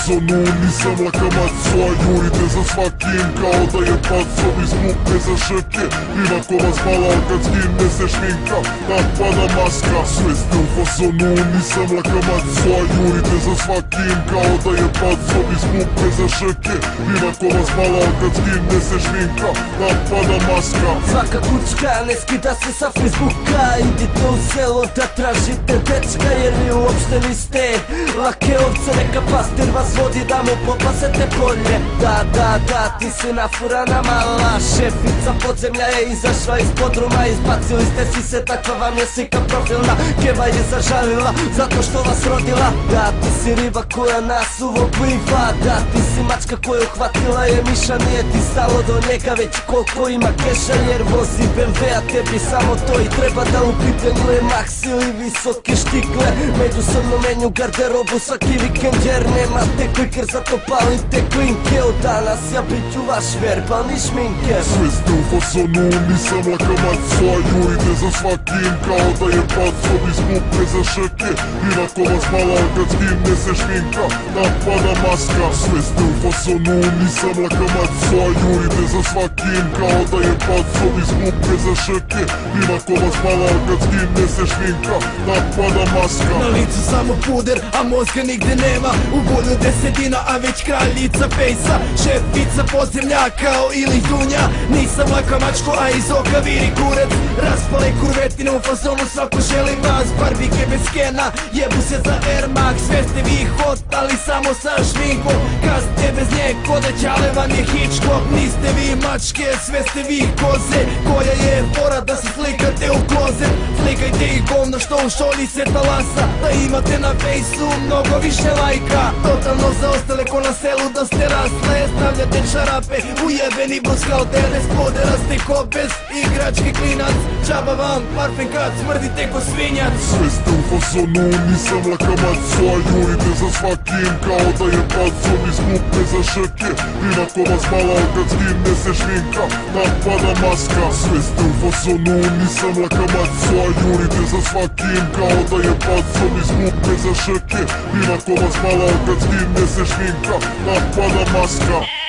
fazonu, nisam lakamat, svoja jurite za svakim kao da je pacov iz klupe za šeke. Ima ko vas malal kad skine se šminka, napada maska. Sve ste u fazonu, nisam lakamat, svoja jurite za svakim kao da je pacov iz klupe za šeke. Ima ko vas malal kad skine se šminka, napada maska. Svaka kućka ne skida se sa Facebooka, idite u selo da tražite dečka jer vi uopšte niste lake ovce. Neka pastir vas vodi da mu popasete polje. Da, ti si nafurana mala šefica podzemlja je izašla iz podruma. Izbacili ste si se, takva vam je slika profilna. Keva je zažalila zato što vas rodila. Da, ti si riba koja nas uvo pliva. Da, ti si mačka koju hvatila je miša. Nije ti stalo do njega već koliko ima keša jer vozi BMW, a tebi samo to i treba. Da u pitanju je maks ili visoke štikle. Međusobno menju garderobu svaki vikend jer nemate kliker, zato palite klinke. Od danas ja bit ću vaš verbalni šminker. Sve ste u fazonu, nisam lakamat, svoja jurite za svakim kao da je pacov iz klupe za šeke. Ima ko vas malal kad skine se šminka, napada maska. Sve ste u fazonu, nisam lakamat, svoja jurite za svakim kao da je pacov iz klupe za šeke. Ima ko vas malal kad skine se šminka, napada maska. Na licu samo puder, a mozga nigde nema. U bolju desetina, a već kraljica fejsa. Šefica podzemlja kao ili dunja. Nisam laka mačko, a iz oka viri kurac. Raspale kurvetine u fazonu, svako želi vas. Barbike bez skena, jebu se za Air Max. Sve ste vi hot, ali samo sa šminkom. Kazite bez nje, ko da ćale vam je Hitchcock. Niste vi mačke, sve ste vi koze. Koja je fora da se slikate u klozet. Slikajte i govno što u šolji se talasa. Da imate na fejsu mnogo više lajka. Totalno za ostale ko na selu da ste rasle. Stavljate čarape u jebeni bus kao tenis. Podera ste ko bez igrački klinac. Džaba vam parfem kad smrdite ko svinjac. Sve ste u fazonu, nisam lakamat, svoja jurite za svakim kao da je pacov iz klupe za šeke. Ima ko vas malal kad skine se šminka, napada maska. Sve ste u fazonu, nisam lakamat, svoja jurite za svakim kao da je pacov iz klupe za šeke. Ima ko vas malal kad skine se šminka, napada maska.